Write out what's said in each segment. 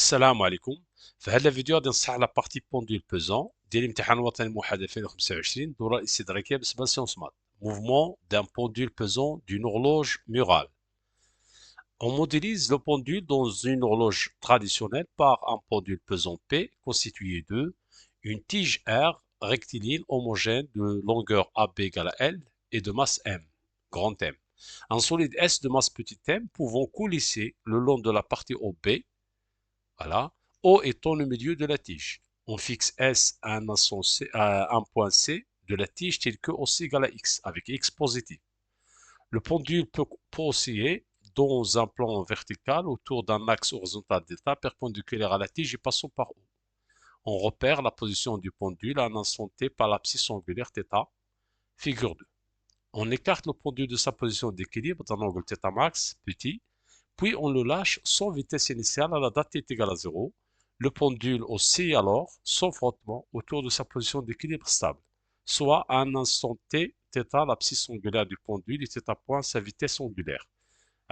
السلام عليكم. في هذا الفيديو غادي نصحح لا بارتي بوندول بوزون ديال الامتحان الوطني الموحد 2025 الدوره الاستدراكيه بالنسبه لسيونس مات. Mouvement d'un pendule pesant d'une horloge murale. On modélise le pendule dans une horloge traditionnelle par un pendule pesant P constitué de une tige R rectiligne homogène de longueur AB égale à L et de masse M, grand M. Un solide S de masse petit m pouvant coulisser le long de la partie OB. Voilà. O étant le milieu de la tige. On fixe S à un point C de la tige tel que OC égale à X, avec X positif. Le pendule peut osciller dans un plan vertical autour d'un axe horizontal d'état perpendiculaire à la tige et passant par O. On repère la position du pendule à un instant T par l'abscisse angulaire θ, figure 2. On écarte le pendule de sa position d'équilibre d'un angle θ max petit, puis on le lâche sans vitesse initiale à la date t égale à 0. Le pendule oscille alors sans frottement autour de sa position d'équilibre stable, soit à un instant t, θ, l'abscisse angulaire du pendule et θ point sa vitesse angulaire.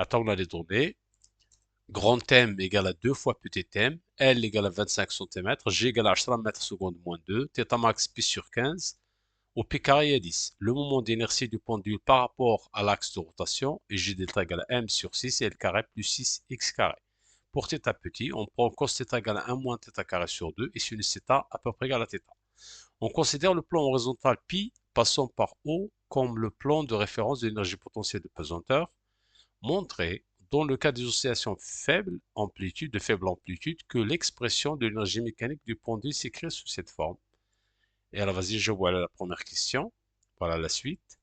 Attends, on a les données. Grand M égale à 2 fois petit m, L égale à 25 cm, G égale à 10 mètres secondes moins 2, θ max pi sur 15, au p carré est 10. Le moment d'inertie du pendule par rapport à l'axe de rotation est G delta égale à M sur 6 et L carré plus 6x carré. Pour θ petit, on prend cos θ égale à 1 moins θ carré sur 2 et sinus θ à peu près égal à θ. On considère le plan horizontal pi passant par O comme le plan de référence de l'énergie potentielle de pesanteur, montré dans le cas des oscillations de faible amplitude que l'expression de l'énergie mécanique du pendule s'écrit sous cette forme. Et alors, vas-y, je vois la première question. Voilà la suite.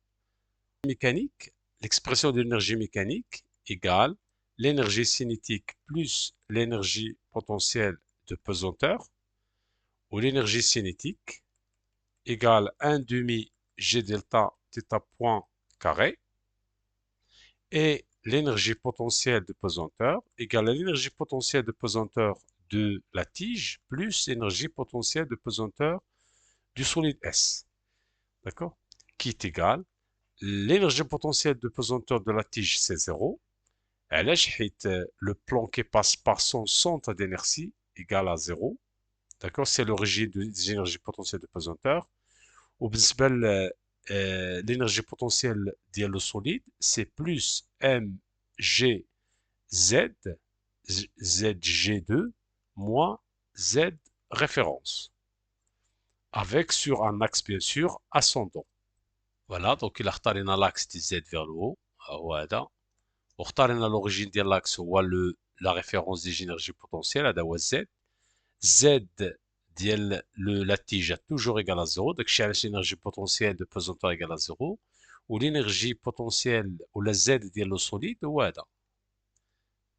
Mécanique, l'expression de l'énergie mécanique égale l'énergie cinétique plus l'énergie potentielle de pesanteur, ou l'énergie cinétique égale 1 demi G delta θ point carré, et l'énergie potentielle de pesanteur égale l'énergie potentielle de pesanteur de la tige plus l'énergie potentielle de pesanteur du solide S. D'accord? Qui est égal l'énergie potentielle de pesanteur de la tige, c'est 0. Le plan qui passe par son centre d'inertie égale à 0. D'accord? C'est l'origine des énergies potentielles de pesanteur. وبالنسبة l'énergie potentielle ديال le solide, c'est plus mgz zg2 moins z référence, avec sur un axe bien sûr ascendant. Voilà, donc il a اختارنا l'axe de z vers le haut, هو هذا، واختارنا l'origine ديال l'axe هو la référence des énergies potentielles, هذا هو z. Z ديال la tige est toujours égal à 0, donc l'énergie potentielle de pesanteur égale à 0, ou l'énergie potentielle, ou la Z ديال le solide, هو هذا.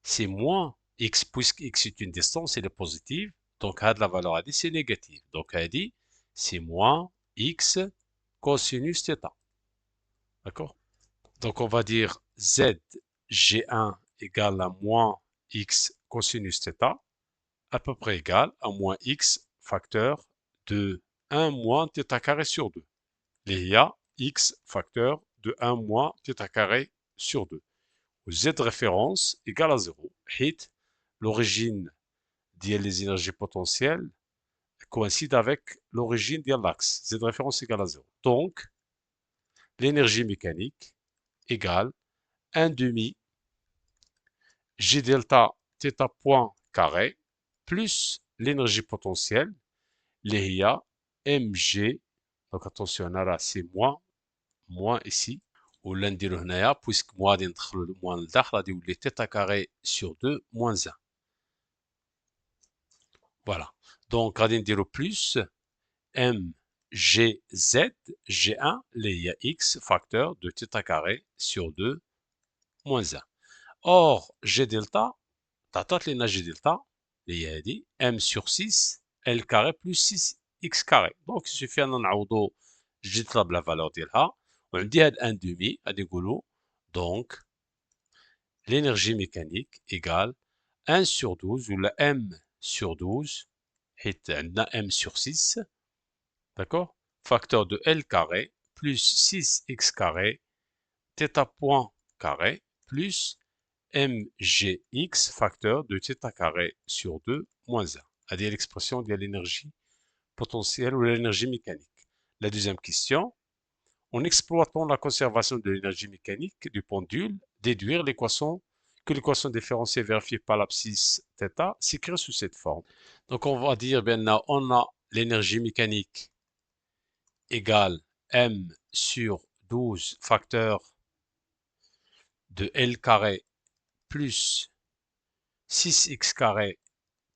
C'est moins x, puisque x est une distance, elle est positive, donc la valeur هذه c'est négative. Donc هذه c'est moins x cosinus θ. D'accord? Donc on va dire Z G1 égale à moins x cosinus θ, à peu près égal à moins x facteur de 1 moins θ carré sur 2. Il y a x facteur de 1 moins θ carré sur 2. Z référence égale à 0. Hit, l'origine des énergies potentielles coïncide avec l'origine de l'axe. Z référence égale à 0. Donc, l'énergie mécanique égale 1 demi G delta θ point carré plus l'énergie potentielle اللي هي mg. donc attention هنا c'est moins ici ولا نديرو هنايا puisque moi غادي ندخلو الموان لداخل غادي يولي θ carré sur 2 moins 1. voilà, donc غادي نديرو plus mgz g1 اللي هي x facteur de θ carré sur 2 moins 1. or g delta تعطات لينا g delta اللي هي هادي m sur 6 L carré plus 6 x carré. donc il suffit أن نعوضو g delta بلا valeur ديالها وعندي هاد 1 demi غادي نقولو donc l'énergie mécanique égale 1 sur 12 ou la m sur 12 حيت عندنا m sur 6, d'accord, facteur de L carré plus 6x carré θ point carré plus mgx facteur de θ carré sur 2 moins 1. C'est l'expression de l'énergie potentielle ou l'énergie mécanique. La deuxième question, en exploitant la conservation de l'énergie mécanique du pendule, déduire que l'équation différentielle vérifiée par l'abscisse θ s'écrit sous cette forme. Donc on va dire, on a l'énergie mécanique égale m sur 12 facteur de L carré plus 6x carré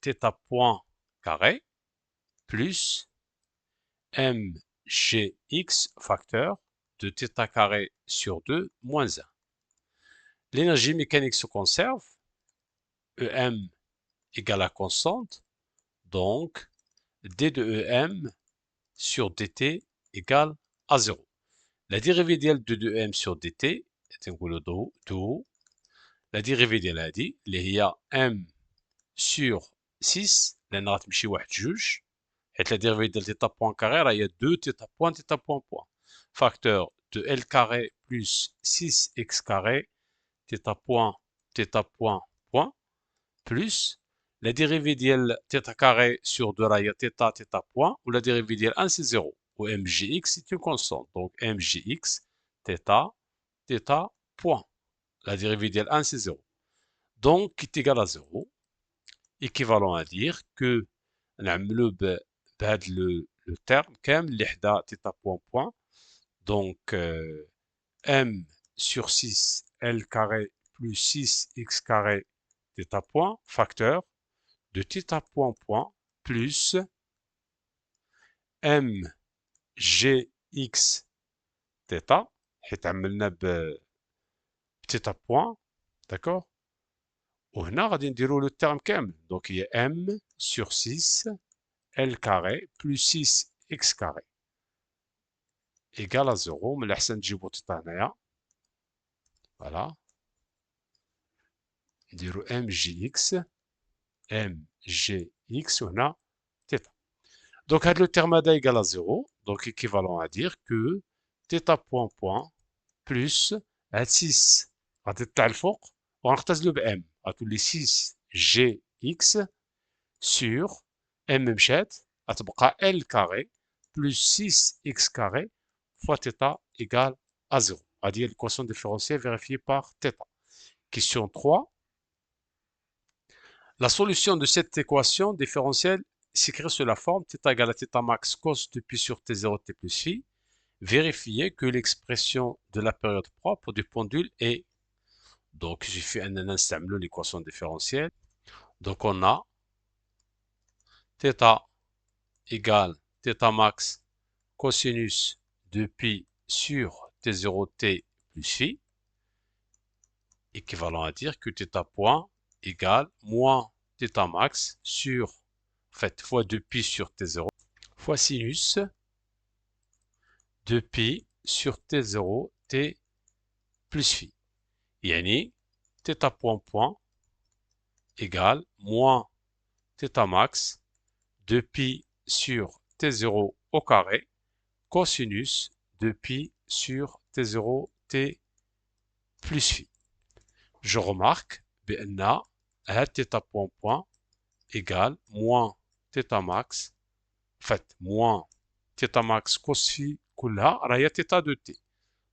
θ point carré plus mgx facteur de θ carré sur 2 moins 1. L'énergie mécanique se conserve, EM égale à constante, donc d de EM sur dt égale à 0. La dérivée ديال de 2m sur dt تنقولوا دو la dérivée ديال هادي اللي هي m sur 6 لان غتمشي واحد جوج حيت la dérivée ديال θ point carré راه هي 2 θ point point facteur de L carré plus 6x carré θ point point plus la dérivée ديال θ carré sur 2 راه هي θ point ou la dérivée ديال 1 c'est 0 ou mgx c'est une constante donc mgx θ point la dérivée ديال 1 c'est 0 donc qui est égal à 0 équivalent à dire que نعملو بهذا le terme كامل اللي حدا θ point point donc m sur 6 L carré plus 6x carré θ point facteur de θ point point plus mgx θ حيت عملنا بثيتا point d'accord وهنا غادي نديرو لو terme كامل donc هي m sur 6 L carré plus 6x carré égal à 0 من الأحسن نجيبو θ هنايا voilà نديرو mgx وهنا θ donc هاد لو terme هذا égal à 0 donc équivalent à dire que θ point point plus هاد 6 غادي تطلع الفوق وغنختزلو ب m غتولي 6 gx sur m مشات غتبقى L carré plus 6x carré fois θ égale à 0. هذه هي l'équation différentielle vérifiée par θ. Question 3. La solution de cette équation différentielle s'écrit sous la forme θ égale à θ max cos de pi sur t0 t plus phi. Vérifiez que l'expression de la période propre du pendule est. Donc, j'ai fait un نستعملوا l'équation différentielle. Donc, on a θ égale θ max cosinus de pi sur t0 t plus phi, équivalent à dire que θ point égale moins θ max sur, en fait, fois 2pi sur t0 fois sinus de pi sur t0 t plus phi. يعني θ point point égale moins θ max de pi sur t0 au carré cosinus de pi sur t0 t plus phi. Je remarque بأن هاد θ point point égale moins θ max en fait moins θ max cos phi كلها راه هي θ de t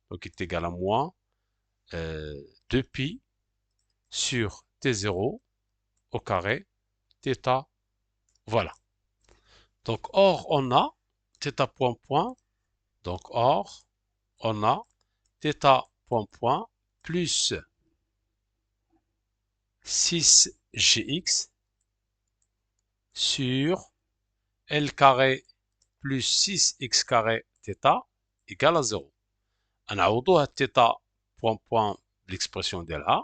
donc il est égal à moins 2pi sur t0 au carré θ voilà. Donc or on a θ point point donc or on a θ point point plus 6gx sur L carré plus 6x carré θ égale à 0. نعوضو هاد θ point point l'expression ديالها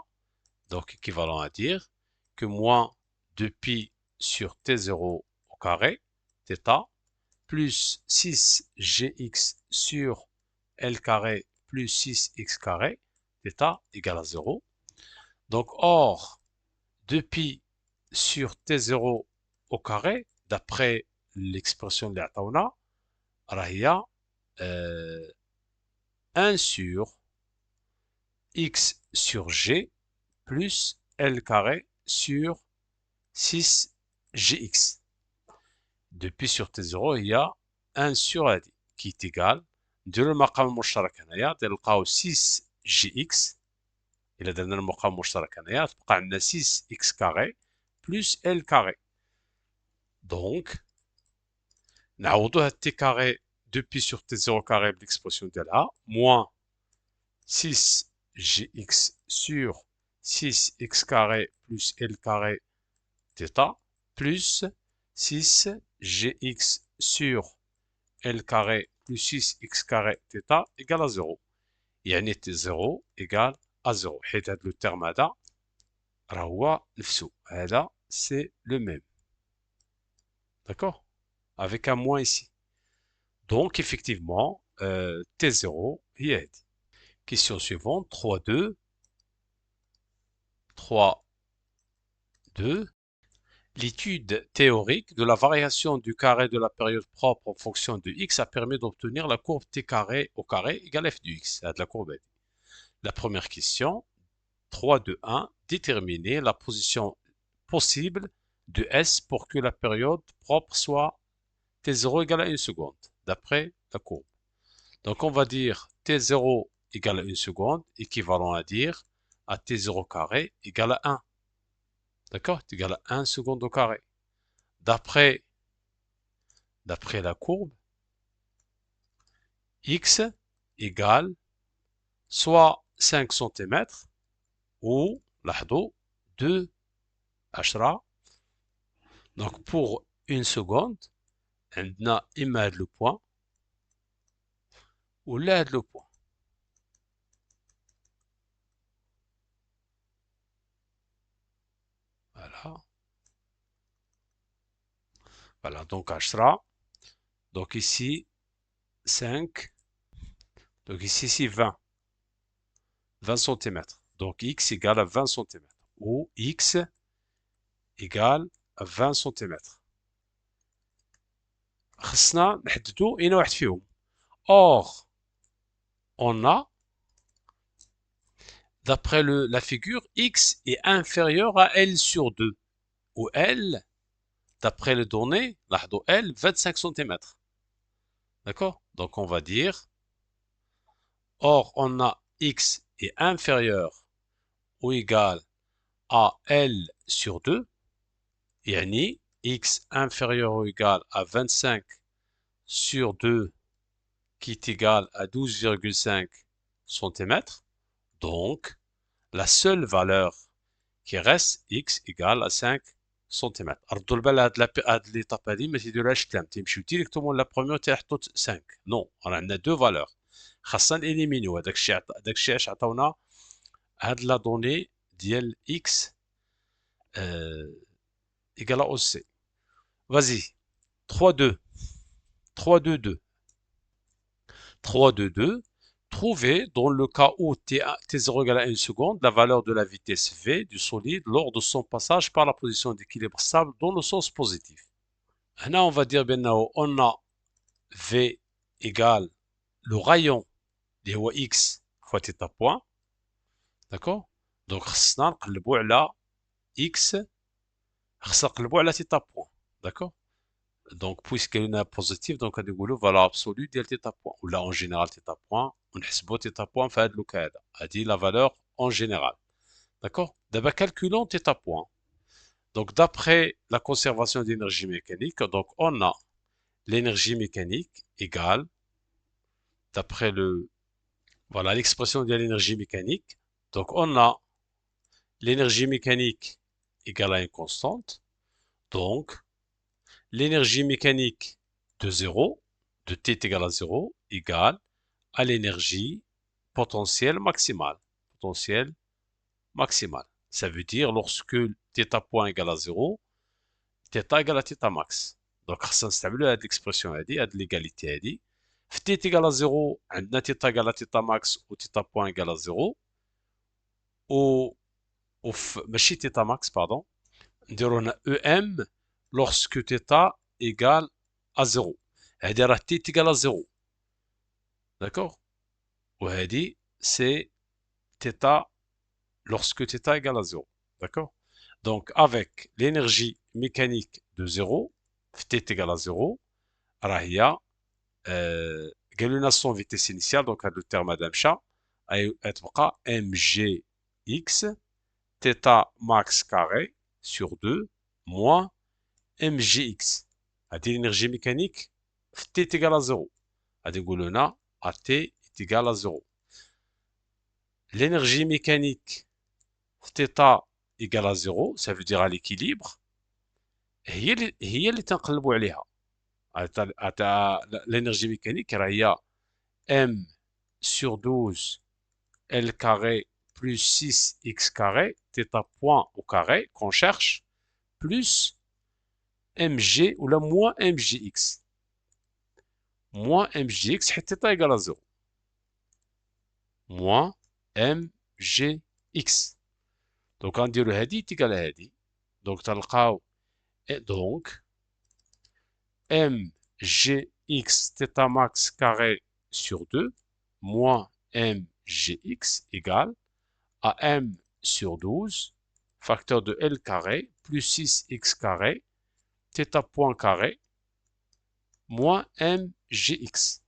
donc équivalent à dire que moins 2pi sur t0 au carré θ plus 6gx sur L carré plus 6x carré θ égale à 0. Donc or 2pi sur t0 au carré d'après l'expression اللي عطاونا راه هي 1 sur x sur g plus L carré sur 6 gx. Depuis sur t0 il y a 1 sur هذه qui est égal نديرو المقام المشترك هنايا نلقاو 6 gx. إلا درنا المقام المشترك هنايا تبقى عندنا 6 x كاري بلس l كاري. دونك نعوضو هاد t كاري depuis sur t0 كاري بليكسبرسيون ديالها moins 6 gx sur 6 x carré plus l carré θ plus 6 gx sur l carré plus 6 x carré θ égale à 0. يعني t0 égale à 0 حيت هذا لو تيرم هذا راه هو نفسه هذا c'est le même. D'accord? Avec un moins ici. Donc effectivement t0 هي هذه. Question suivante 3.2. 3.2. L'étude théorique de la variation du carré de la période propre en fonction de x a permis d'obtenir la courbe t carré au carré égale f du x. C'est la courbe. La première question, 3.2.1, déterminer la position possible de S pour que la période propre soit t0 égale à 1 seconde, d'après la courbe. Donc on va dire t0 égale à 1 seconde, équivalent à dire à t0 carré égale à 1. D'accord? C'est égal à 1 seconde au carré. D'après la courbe, x égale soit 5 cm ou, لاحظوا, 2 10. Donc pour une seconde, عندنا إما هذا le point ولا هذا le point. Voilà. Voilà, donc 10. Donc ici 5. Donc ici c'est 20. 20 cm. Donc x égale à 20 cm. Ou x égale à 20 cm. خصنا نحددو أين واحد فيهم. Or, on a, d'après la figure, x est inférieur à L sur 2. Ou L, d'après les données, L, 25 cm. D'accord? Donc on va dire, or on a x est inférieur ou égal à L sur 2. يعني x inférieur ou égal à 25 sur 2 qui est égal à 12,5 cm. Donc, la seule valeur qui reste x égale à 5 cm. ردوا البال هاد ليطاب هادي ما تيديروهاش كلام تيمشيو ديريكتومون لا بروميير تيحطوا 5. نو راه عندنا دو فالور خاصنا اليمينيو. هذاك الشيء اش عطاونا هاد لا دوني ديال x égale à OC. Vas-y. 3.2. 3.2.2. 3.2.2. Trouver, dans le cas où t0 égale à 1 seconde, la valeur de la vitesse v du solide lors de son passage par la position d'équilibre stable dans le sens positif. Là, on va dire, on a v égale le rayon des x fois θ point. D'accord? Donc, خصنا نقلبوا على x, خصنا نقلبوا على θ point. D'accord? Donc, puisqu'elle est positive, donc on a valeur absolue de θ point. Ou là, en général, θ point, on حسبوا θ point في هذا le cas. A dit la valeur en général. D'accord? D'abord, calculons θ point. Donc, d'après la conservation d'énergie mécanique, donc on a l'énergie mécanique égale, d'après voilà, l'expression de l'énergie mécanique. Donc, on a l'énergie mécanique égale à une constante. Donc, l'énergie mécanique de 0, de t égale à 0, égale à l'énergie potentielle maximale. Potentielle maximale. Ça veut dire lorsque θ point égale à 0, θ égale à θ max. Donc, خاصنا نستعملوا هذه l'expression هذه، هذه l'égalité هذه. في t égale à 0, عندنا θ égale à θ max و θ point égale à 0. ماشي θ max, pardon. نديرو هنا EM lorsque θ égale à 0. هذه راه t égale à 0. D'accord? وهذه c'est θ lorsque θ égale à 0. D'accord? Donc, avec l'énergie mécanique de 0, t est égal à 0, راه قالوا لنا son vitesse initiale, donc هذا الترم هذا مشى غتبقى mgx θ max carré sur 2 moins mgx. هذه l'énergie mécanique t est égal à 0. غادي نقولوا هنا t est égal à 0. L'énergie mécanique θ égale à 0, ça veut dire à l'équilibre, هي اللي تنقلبوا عليها. l'énergie mécanique راهي m sur 12 L carré plus 6x carré, θ point au carré qu'on cherche, plus mg ou la moins mgx. Moins mgx حيت θ égale à 0. Moins mgx. Donc غنديرو هادي تيكال هادي. Donc تلقاو donc mgx θ max carré sur 2 moins mgx égale à m sur 12 facteur de L carré plus 6x carré θ point carré moins mgx.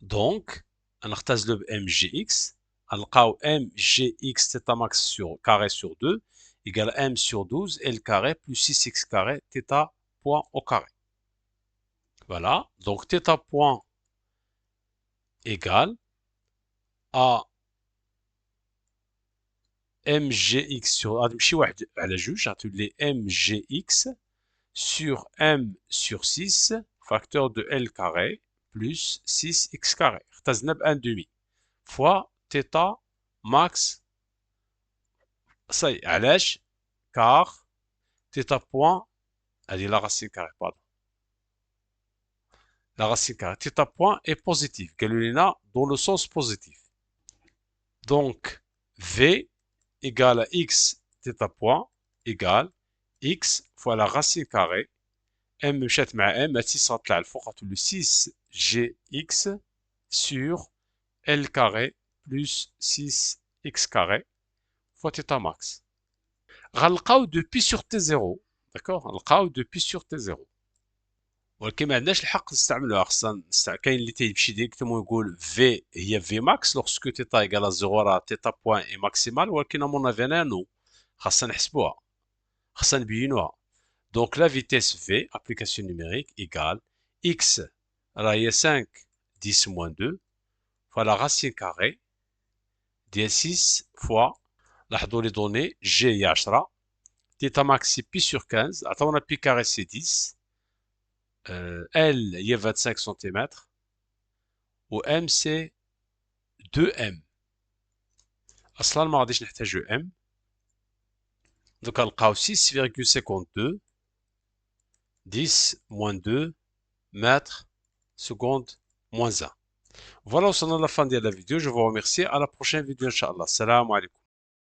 Donc نختزلو ب mgx نلقاو mgx θ max sur carré sur 2 égale m sur 12 L carré plus 6x carré θ point au carré. Voilà, donc θ point égale à mgx sur غادي نمشي واحد على جوج غتولي لي mgx sur m sur 6 facteur de L carré plus 6x carré اختزلنا ب 1 demi fois θ max صاي علاش car θ point هذه la racine carrée pardon la racine carrée θ point est positif قالوا لنا dans le sens positif. Donc v égale à x θ point égale x fois la racine carrée m مشات مع m هاد 6 غطلع الفوق غتولي 6 gx sur L carré plus 6x carré fois θ max. غنلقاو دو بي sur t0 داكوغ غنلقاو دو بي sur t0 ولكن ما عندناش الحق نستعملوها خصنا كاين اللي تيمشي ديريكتومون يقول في هي في ماكس لوغسكو θ ايكال 0 راه θ بوان اي ماكسيمال ولكن امون افي انا نو خاصنا نحسبوها خاصنا نبينوها. دونك لا فيتيس في ابليكاسيون نيميريك ايكال x راه هي 5 10 موان 2 فلا راسين كاري ديال 6 فوا لاحظوا لي دوني جي هي 10 θ max c'est pi sur 15 عطاونا pi carré c'est 10 L هي 25 سنتيمتر و M c'est 2M. اصلا ما غاديش نحتاجو M. دوكا نلقاو 6,52 10 moins 2 mètres seconde moins 1. Voilà, وصلنا للفان ديال la vidéo. Je vous remercie. À la prochaine vidéo, Inch'Allah. Salam alaikum.